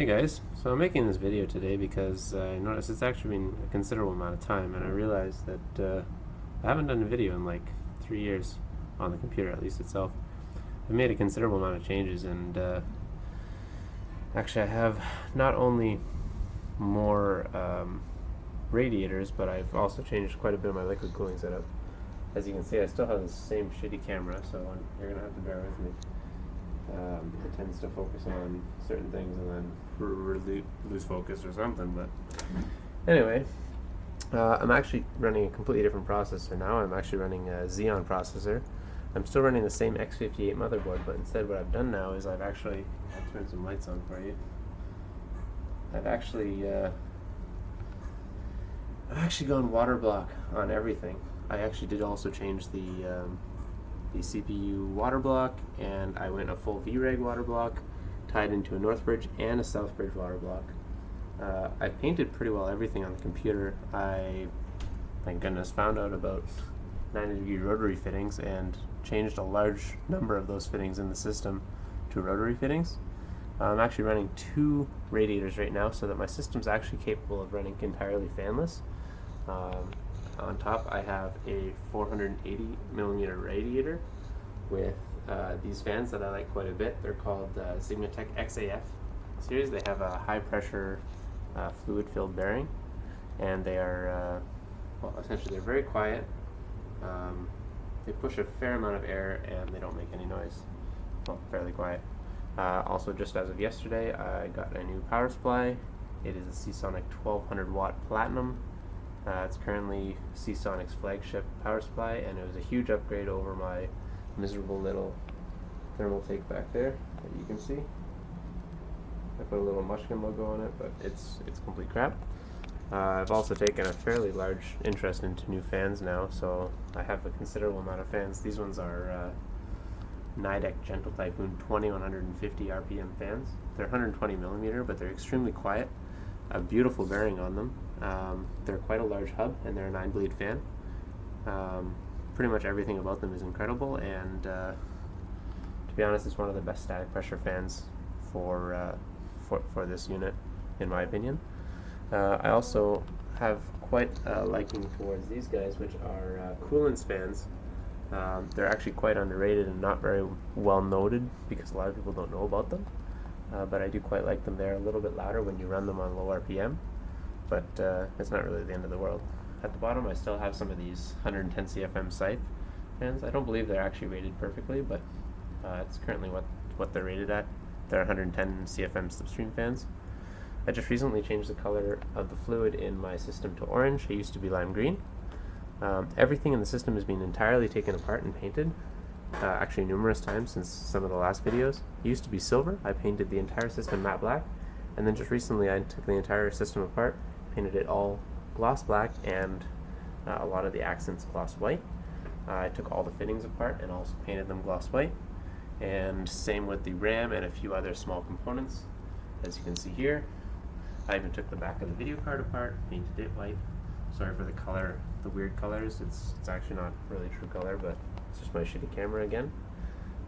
Hey guys, so I'm making this video today because I noticed it's actually been a considerable amount of time, and I realized that I haven't done a video in like 3 years on the computer, at least itself. I've made a considerable amount of changes, and actually I have not only more radiators, but I've also changed quite a bit of my liquid cooling setup. As you can see, I still have the same shitty camera, so you're going to have to bear with me. It tends to focus on certain things and then lose focus or something, but anyway, I'm actually running a completely different processor now. I'm actually running a Xeon processor. I'm still running the same X58 motherboard, but instead what I've done now is I'll turn some lights on for you. I've actually gone water block on everything. I actually did also change the CPU water block, and I went a full VREG water block, tied into a Northbridge and a Southbridge water block. I painted pretty well everything on the computer. I, thank goodness, found out about 90-degree rotary fittings and changed a large number of those fittings in the system to rotary fittings. I'm actually running 2 radiators right now, so that my system's actually capable of running entirely fanless. On top I have a 480mm radiator with these fans that I like quite a bit. They're called Xigmatek XAF series. They have a high pressure fluid filled bearing, and they are well, essentially they're very quiet. They push a fair amount of air and they don't make any noise. Well, fairly quiet. Also, just as of yesterday, I got a new power supply. It is a Seasonic 1200 watt Platinum. It's currently Seasonic's flagship power supply, and it was a huge upgrade over my miserable little Thermaltake back there that you can see. I put a little Mushkin logo on it, but it's complete crap. I've also taken a fairly large interest into new fans now, so I have a considerable amount of fans. These ones are Nidec GentleTyphoon 2150 RPM fans. They're 120mm, but they're extremely quiet. A beautiful bearing on them. They're quite a large hub, and they're a 9-bleed fan. Pretty much everything about them is incredible, and to be honest, it's one of the best static pressure fans for this unit, in my opinion. I also have quite a liking towards these guys, which are Koolance fans. They're actually quite underrated and not very well noted because a lot of people don't know about them. But I do quite like them. They're a little bit louder when you run them on low RPM, but it's not really the end of the world. At the bottom I still have some of these 110 CFM Scythe fans. I don't believe they're actually rated perfectly, but it's currently what they're rated at. They're 110 CFM slipstream fans. I just recently changed the color of the fluid in my system to orange. It used to be lime green. Everything in the system has been entirely taken apart and painted. Actually numerous times since some of the last videos. It used to be silver. I painted the entire system matte black, and then just recently I took the entire system apart, painted it all gloss black, and a lot of the accents gloss white. I took all the fittings apart and also painted them gloss white, and same with the RAM and a few other small components. As you can see here, I even took the back of the video card apart, painted it white. Sorry for the color, the weird colors. It's actually not really true color, but it's just my shitty camera again.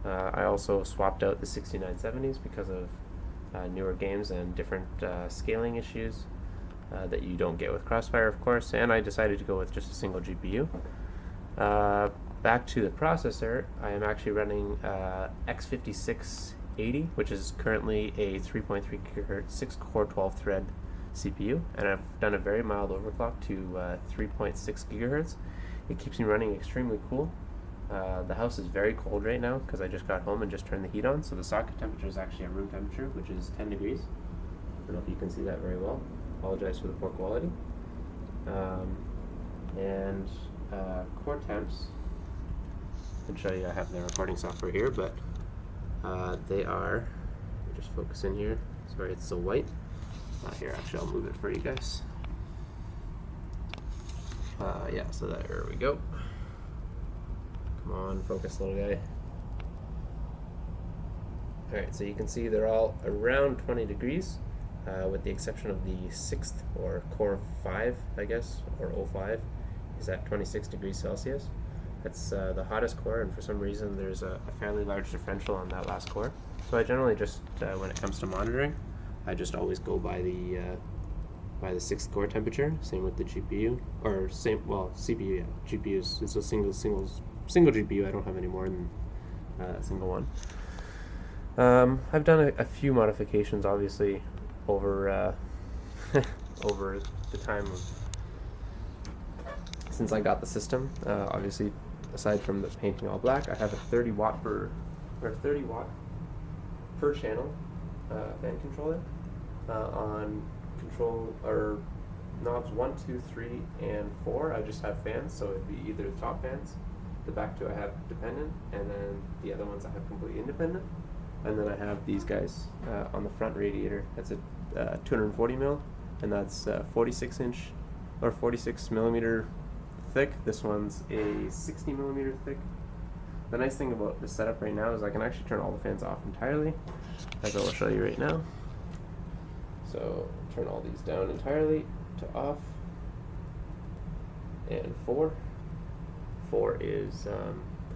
I also swapped out the 6970s because of newer games and different scaling issues that you don't get with Crossfire, of course, and I decided to go with just a single GPU. Back to the processor, I am actually running X56 80, which is currently a 3.3 GHz 6-core 12-thread CPU, and I've done a very mild overclock to 3.6 GHz. It keeps me running extremely cool. The house is very cold right now because I just got home and just turned the heat on, so the socket temperature is actually at room temperature, which is 10 degrees. I don't know if you can see that very well. Apologize for the poor quality. And core temps, I can show you, I have the recording software here, but they are, let me just focus in here, sorry it's so white. Here, actually I'll move it for you guys. Yeah, so there we go. Come on, focus, little guy. Alright, so you can see they're all around 20 degrees, with the exception of the 6th, or core 5, I guess, or 05, is at 26 degrees Celsius. That's the hottest core, and for some reason there's a fairly large differential on that last core. So I generally just, when it comes to monitoring, I just always go by the 6th core temperature. Same with the GPU, or CPU. Yeah, GPUs. It's a single GPU. I don't have any more than a single one. I've done a few modifications, obviously, over over the time since I got the system. Obviously, aside from the painting all black, I have a 30 watt per channel fan controller on control or knobs 1, 2, 3, and 4. I just have fans, so it'd be either the top fans, the back two I have dependent, and then the other ones I have completely independent. And then I have these guys on the front radiator. That's a 240 mil, and that's 46 inch or 46 millimeter thick. This one's a 60 millimeter thick. The nice thing about this setup right now is I can actually turn all the fans off entirely, as I will show you right now. So turn all these down entirely to off. And 4 is the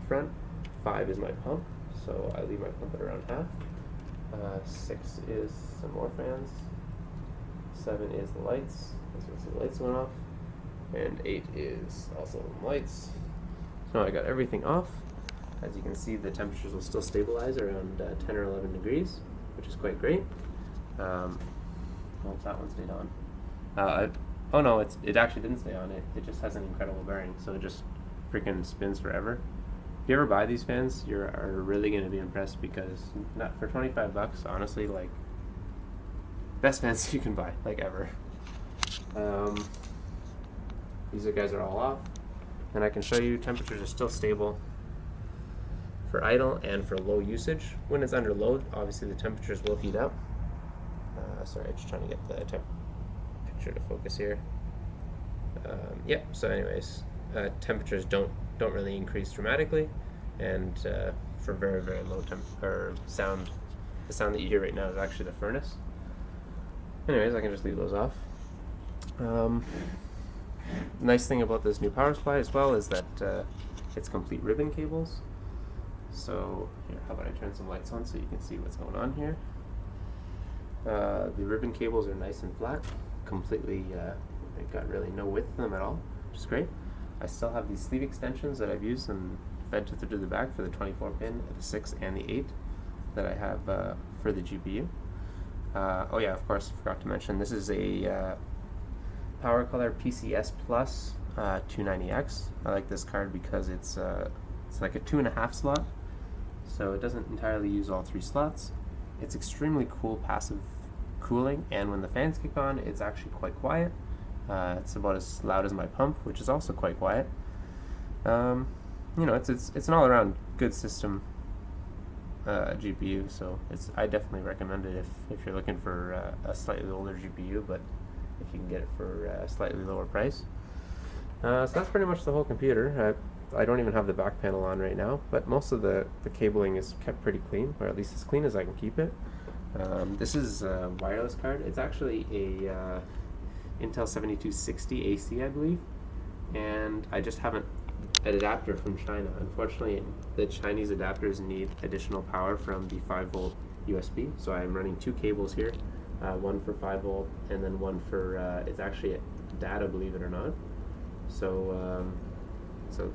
front, 5 is my pump, so I leave my pump at around half. 6 is some more fans. 7 is the lights, as you can see the lights went off. And 8 is also the lights. So I got everything off. As you can see, the temperatures will still stabilize around 10 or 11 degrees, which is quite great. Well, that one stayed on. Oh no, it actually didn't stay on. It just has an incredible bearing, so it just freaking spins forever. If you ever buy these fans, you are really going to be impressed, because not for 25 bucks, honestly, like, best fans you can buy, like, ever. These guys are all off, and I can show you temperatures are still stable for idle and for low usage. When it's under load, obviously the temperatures will heat up. Sorry, just trying to get the picture to focus here. Yeah, so anyways, temperatures don't really increase dramatically, and for very, very low sound, the sound that you hear right now is actually the furnace. Anyways, I can just leave those off. Nice thing about this new power supply as well is that it's complete ribbon cables. So here, how about I turn some lights on so you can see what's going on here. The ribbon cables are nice and flat, completely, they've got really no width to them at all, which is great. I still have these sleeve extensions that I've used and fed to the back for the 24 pin, the 6 and the 8 that I have for the GPU. Oh yeah, of course, I forgot to mention, this is a PowerColor PCS Plus 290X. I like this card because it's like a 2.5 slot, so it doesn't entirely use all 3 slots. It's extremely cool passive cooling, and when the fans kick on, it's actually quite quiet. It's about as loud as my pump, which is also quite quiet. You know, it's an all-around good system GPU, so I definitely recommend it if you're looking for a slightly older GPU, but if you can get it for a slightly lower price. So that's pretty much the whole computer. I don't even have the back panel on right now, but most of the cabling is kept pretty clean, or at least as clean as I can keep it. This is a wireless card. It's actually a Intel 7260 AC, I believe, and I just haven't an adapter from China. Unfortunately, the Chinese adapters need additional power from the 5-volt USB, so I'm running 2 cables here, one for 5-volt and then one for, it's actually a data, believe it or not. So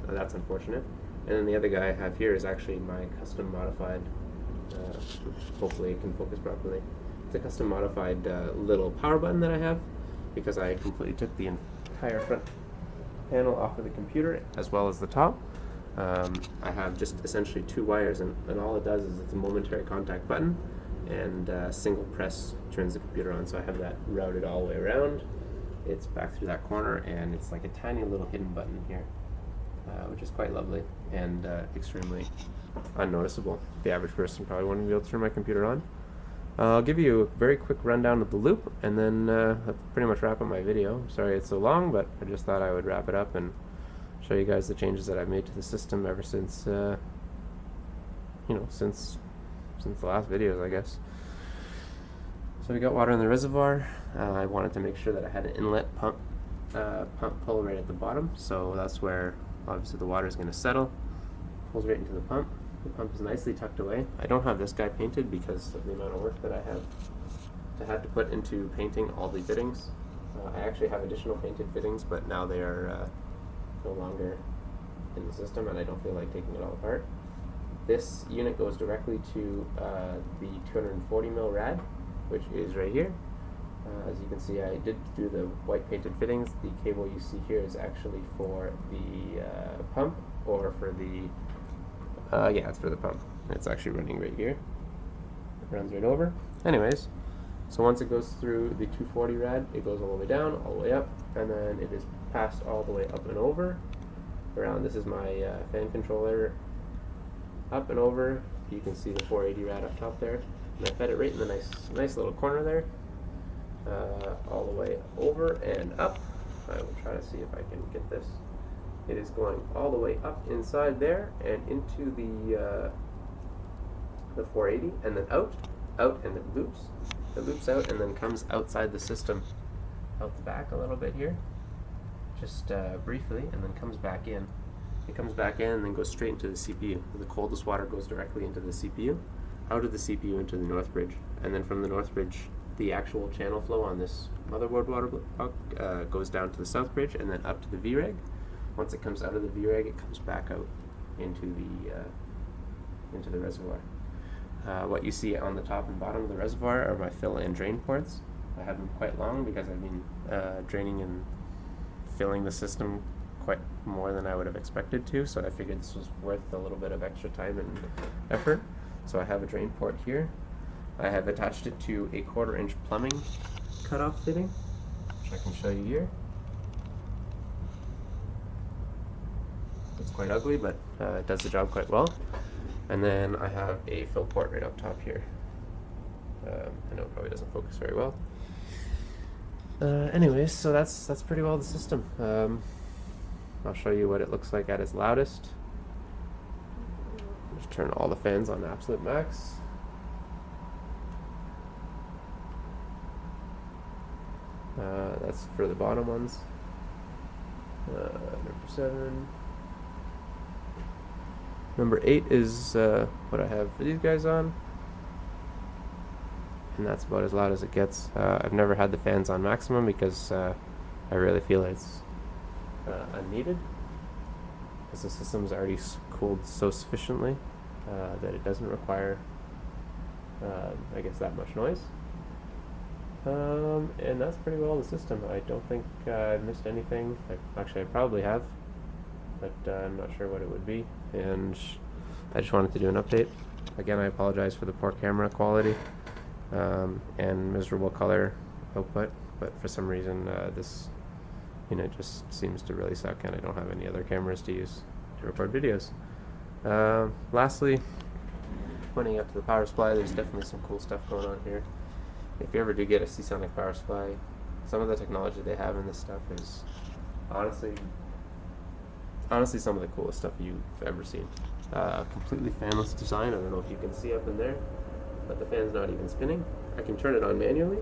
that's unfortunate. And then the other guy I have here is actually my custom modified, hopefully it can focus properly. It's a custom modified little power button that I have, because I completely took the entire front panel off of the computer as well as the top. I have just essentially 2 wires, and all it does is it's a momentary contact button, and single press turns the computer on. So I have that routed all the way around. It's back through that corner, and it's like a tiny little hidden button here, which is quite lovely and extremely unnoticeable. The average person probably wouldn't be able to turn my computer on. I'll give you a very quick rundown of the loop, and then I'll pretty much wrap up my video. I'm sorry it's so long, but I just thought I would wrap it up and show you guys the changes that I've made to the system ever since, you know, since the last videos, I guess. So we got water in the reservoir. I wanted to make sure that I had an inlet pump pull right at the bottom, so that's where obviously the water is going to settle. Pulls right into the pump. The pump is nicely tucked away. I don't have this guy painted because of the amount of work that I have I had to put into painting all the fittings. I actually have additional painted fittings, but now they are no longer in the system, and I don't feel like taking it all apart. This unit goes directly to the 240mm Rad, which is right here. As you can see, I did do the white painted fittings. The cable you see here is actually for the pump, or for the, yeah, it's for the pump. It's actually running right here. It runs right over. Anyways, so once it goes through the 240 Rad, it goes all the way down, all the way up, and then it is passed all the way up and over. Around, this is my fan controller, up and over. You can see the 480 Rad up top there. And I fed it right in the nice little corner there. All the way over and up. I will try to see if I can get this. It is going all the way up inside there and into the 480, and then out, and it loops. It loops out and then comes outside the system, out the back a little bit here, just briefly, and then comes back in. It comes back in and then goes straight into the CPU. The coldest water goes directly into the CPU, out of the CPU into the north bridge, and then from the north bridge, the actual channel flow on this motherboard water block goes down to the south bridge and then up to the VREG. Once it comes out of the VREG, it comes back out into the reservoir. What you see on the top and bottom of the reservoir are my fill and drain ports. I have them quite long because I've been draining and filling the system quite more than I would have expected to, so I figured this was worth a little bit of extra time and effort. So I have a drain port here. I have attached it to a 1/4 inch plumbing cutoff fitting, which I can show you here. It's quite ugly, but it does the job quite well. And then I have a fill port right up top here. I know it probably doesn't focus very well. Anyways, so that's pretty well the system. I'll show you what it looks like at its loudest. Just turn all the fans on absolute max. That's for the bottom ones. Number 7. Number 8 is what I have for these guys on. And that's about as loud as it gets. I've never had the fans on maximum because I really feel it's unneeded, because the system's already cooled so sufficiently that it doesn't require, I guess, that much noise. And that's pretty well the system. I don't think I've missed anything. Actually, I probably have, but I'm not sure what it would be. And I just wanted to do an update. Again, I apologize for the poor camera quality and miserable color output, but for some reason this unit just seems to really suck, and I don't have any other cameras to use to record videos. Lastly, pointing up to the power supply, there's definitely some cool stuff going on here. If you ever do get a Seasonic power supply, some of the technology they have in this stuff is honestly some of the coolest stuff you've ever seen. Completely fanless design. I don't know if you can see up in there, but the fan's not even spinning. I can turn it on manually,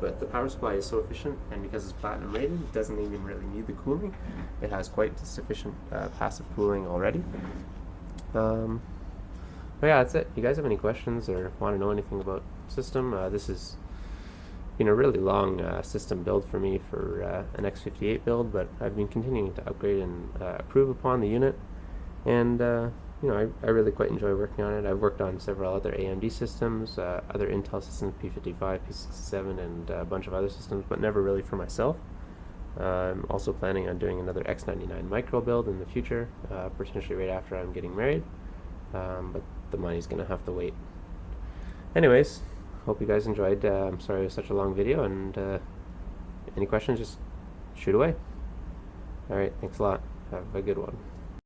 but the power supply is so efficient, and because it's platinum rated, it doesn't even really need the cooling. It has quite sufficient passive cooling already. But yeah, that's it. You guys have any questions or want to know anything about the system? This is been a really long system build for me for an X58 build, but I've been continuing to upgrade and improve upon the unit, and you know, I really quite enjoy working on it. I've worked on several other AMD systems, other Intel systems, P55, P67, and a bunch of other systems, but never really for myself. I'm also planning on doing another X99 micro build in the future, potentially right after I'm getting married, but the money's going to have to wait. Anyways, hope you guys enjoyed. I'm sorry it was such a long video, and any questions, just shoot away. Alright, thanks a lot. Have a good one.